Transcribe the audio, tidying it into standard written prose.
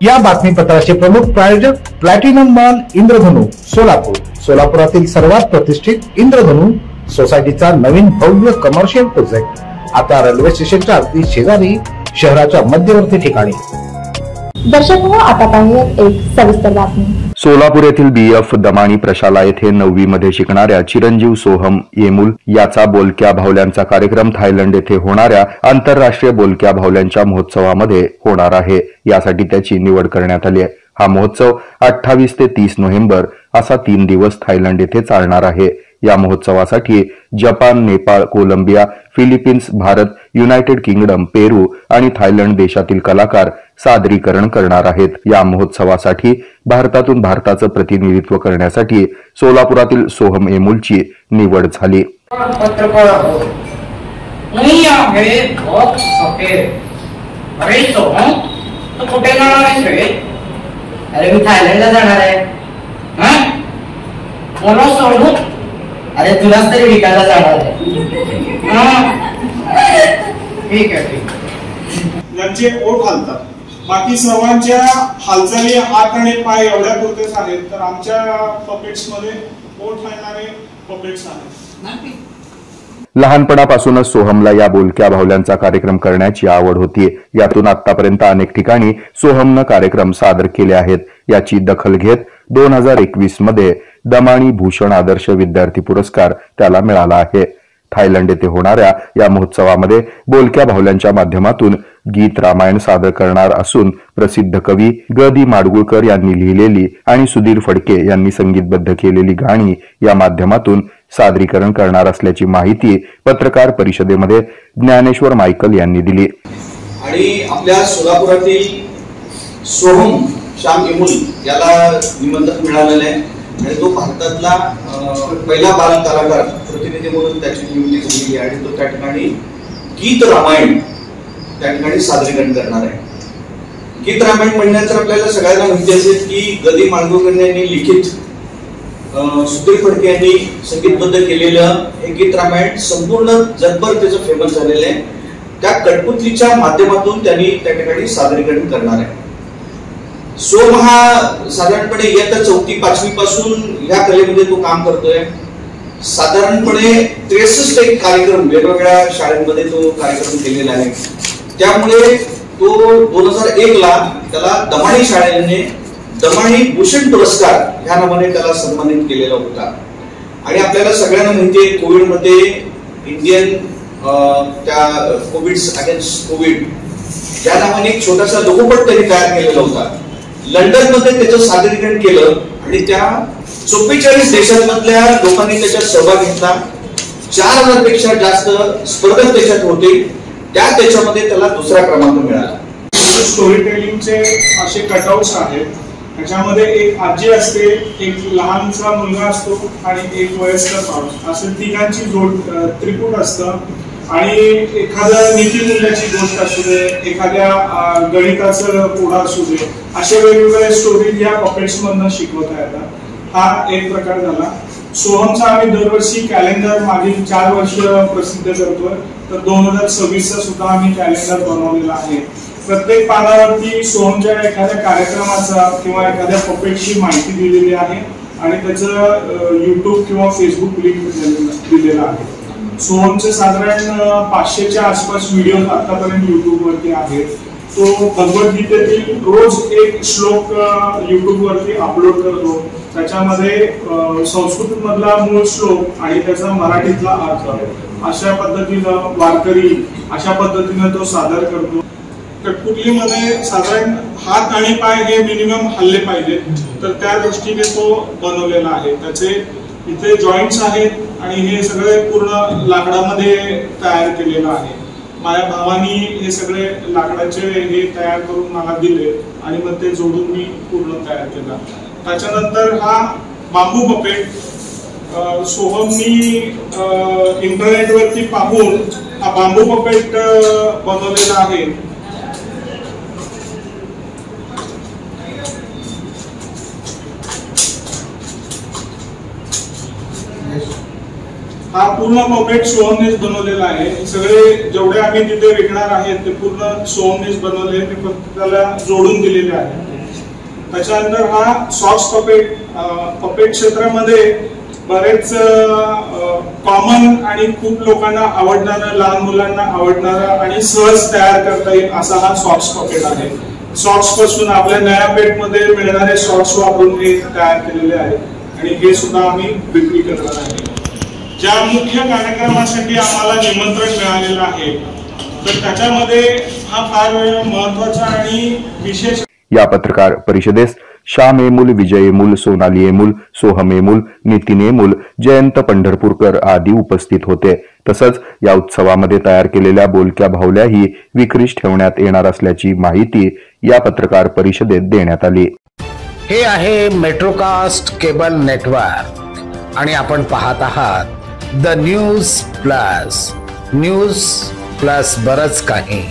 या बातमीपत्राचे प्रमुख प्रायोजक प्लॅटिनम मॉल इंद्रधनु सोलापूर। सोलापुरातील सर्वात प्रतिष्ठित इंद्रधनु सोसायटीचा नवीन भव्य कमर्शियल प्रोजेक्ट आता रेल्वे स्टेशनच्या अगदी शेजारी शहराच्या मध्यवर्ती ठिकाणी। दर्शक हो, आता पाहूयात एक सविस्तर बातमी। सोलापूर येथील BF दमाणी प्रशाला येथे 9वी मध्ये शिकणाऱ्या चिरंजीव सोहम येमुल याचा बोलक्या भावल्यांचा कार्यक्रम थायलंड येथे होणाऱ्या आंतरराष्ट्रीय बोलक्या भावल्यांच्या महोत्सवामध्ये होणार आहे। यासाठी त्याची निवड करण्यात आली आहे। हा महोत्सव 28 ते 30 नोव्हेंबर असा 3 दिवस थायलंड येथे चालणार आहे। या महोत्सवासाठी Japan, Nepal, Colombia, Philippines, Bharat, United Kingdom, Peru आणि थायलंड देशातील कलाकार सादरीकरण करणार आहेत। या महोत्सवासाठी भारतातून भारताचं प्रतिनिधित्व करण्यासाठी सोलापुरातील सोहम येमुलची निवड झाली। अरे मी थायलंडला जाणार आहे। मला सोडू? अरे तुलाच तरी विकायला जाणार आहे। ठीक आहे ठीक। यांचे ओठ हालतात, बाकी सर्वांच्या हालचाली हात आणि पाय एवढ्या पुरतेच आहेत, तर आमच्या पपेट्स मध्ये ओठ हालणारे पपेट्स आहेत। लहानपणापासूनच सोहमला या बोलक्या भावल्यांचा कार्यक्रम करण्याची आवड होती। यातून आतापर्यंत अनेक ठिकाणी सोहमनं कार्यक्रम सादर केले आहेत। याची दखल घेत 2021 मध्ये दमाणी भूषण आदर्श विद्यार्थी पुरस्कार त्याला मिळाला आहे। थायलंड येथे होणाऱ्या या महोत्सवामध्ये बोलक्या भावल्यांच्या माध्यमातून गीत रामायण सादर करणार असून प्रसिद्ध कवी ग.दी. माडगुळकर यांनी लिहिलेली आणि सुधीर फडके यांनी संगीतबद्ध केलेली गाणी या माध्यमातून सादरीकरण करणार असल्याची माहिती पत्रकार परिषदेमध्ये ज्ञानेश्वर मायकल यांनी दिली। आणि आपल्या सोलापुरातील सोहम श्याम येमुल याला निमंत्रण मिळालेलं आहे आणि तो भारतातला पहिला बाल कलाकार प्रतिनिधी म्हणून त्याची नियुक्ती झालेली आहे आणि तो त्या ठिकाणी गीत रामायण त्या ठिकाणी सादरीकरण करणार आहे। गीत रामायण म्हणण्याचं आपल्याला सगळ्यांना माहिती असेल की ग.दी. माडगुळकर यांनी लिखित, सुधीर फडके यांनी संगीतबद्ध केलेलं हे गीत रामायण संपूर्ण जगभर त्याचं फेमस झालेलं आहे। त्या कठपुतलीच्या माध्यमातून त्यांनी त्या ठिकाणी सादरीकरण करणार आहे। सोम हा साधारणपणे इयत्ता 4वी-5वी पासून या कलेमध्ये तो काम करतोय। साधारणपणे 63 एक कार्यक्रम वेगवेगळ्या शाळांमध्ये तो कार्यक्रम केलेला आहे। त्यामुळे तो 2001 ला त्याला दमाणी शाळेने दमाणी भूषण पुरस्कार ह्या नावाने त्याला सन्मानित केलेला होता। आणि आपल्याला सगळ्यांना माहिती आहे कोविडमध्ये इंडियन त्या कोविड्स अगेन्स्ट कोविड या नावाने एक छोटासा लघुपट त्यांनी तयार केलेला होता। लंडन मध्ये त्याचं सादरीकरण केलं आणि त्या 44 देशांमधल्या लोकांनी त्याच्यात सहभाग घेतला। 4000 पेक्षा जास्त स्पर्धक त्याच्यात होते। त्याच्यामध्ये त्याला दुसरा क्रमांक मिळाला। स्टोरी टेलिंगचे असे कटआउट्स आहेत, त्याच्यामध्ये एक आजी असते, एक लहानसा मुलगा असतो आणि एक वयस्कर माणूस, असे तिघांची जोड त्रिकूट असतं। आणि एखाद्या नीतिमूल्याची गोष्ट असू दे, एखाद्या गणिताचं पुढा असू दे, अशा वेगवेगळ्या स्टोरी या पपेट्स मधनं शिकवता येतात। हा एक प्रकार झाला। सोहमचा आम्ही दरवर्षी कॅलेंडर मागील 4 वर्ष प्रसिद्ध करतोय, तर 2026 सुद्धा आम्ही कॅलेंडर बनवलेला आहे। प्रत्येक पानावरती सोहमच्या एखाद्या कार्यक्रमाचा किंवा एखाद्या पपेटची माहिती दिलेली आहे आणि त्याचं YouTube किंवा फेसबुक लिंक दिलेलं आहे। सोहमचे साधारण 500च्या आसपास व्हिडिओ आतापर्यंत YouTube वरती आहेत। तो भगवद्गीतेतील रोज एक श्लोक YouTube वरती अपलोड करतो। त्याच्यामध्ये संस्कृत मधला मूळ श्लोक आणि त्याचा मराठीतला अर्थ अशा पद्धतीनं वारकरी अशा पद्धतीनं तो सादर करतो। कठपुतलीमध्ये साधारण हात आणि पाय हे मिनिमम हल्ले पाहिजेत, तर त्या दृष्टीने तो बनवलेला आहे। त्याचे इथे जॉईंट्स आहेत आणि हे सगळे पूर्ण लाकडामध्ये तयार केलेलं आहे। माझ्या भावानी हे सगळे लाकडाचे हे तयार करून मला दिले आणि मग ते जोडून मी पूर्ण तयार केला। त्याच्यानंतर हा बांबू पपेट सोहमनी इंटरनेटवरती पाहून हा बांबू पपेट बनवलेला आहे। हा पूर्ण पपेट सोहमनेच बनवलेला आहे। सगळे जेवढे आम्ही तिथे विकणार आहेत ते पूर्ण सोहमनेच बनवले, ते फक्त त्याला जोडून दिलेले आहे। त्याच्यानंतर हा सॉक्स पपेट क्षेत्रामध्ये बरेच कॉमन आणि खूप लोकांना आवडणारं, लहान मुलांना आवडणारं आणि सहज तयार करता येईल असा हा सॉक्स पपेट आहे. सॉक्स पासून आपल्या नया पेठमध्ये मिळणारे सॉक्स वापरून हे तयार केलेले आहेत आणि हे सुद्धा आम्ही विक्री करणार आहे. ज्या मुख्य कार्यक्रमासाठी आम्हाला निमंत्रण मिळालेलं आहे तर त्याच्यामध्ये हा फार महत्वाचा आणि विशेष. या पत्रकार परिषदेस श्याम एमुल, विजय एमुल, सोनाली एमुल, सोहम एमुल, नितीन एमुल, जयंत पंढरपूरकर आदी उपस्थित होते. तसंच या उत्सवामध्ये तयार केलेल्या बोलक्या भावल्याही विक्रीस ठेवण्यात येणार असल्याची माहिती या पत्रकार परिषदेत देण्यात आली. हे आहे मेट्रोकास्ट केबल नेटवर्क आणि आपण पाहत आहात द न्यूज प्लस बरच काही.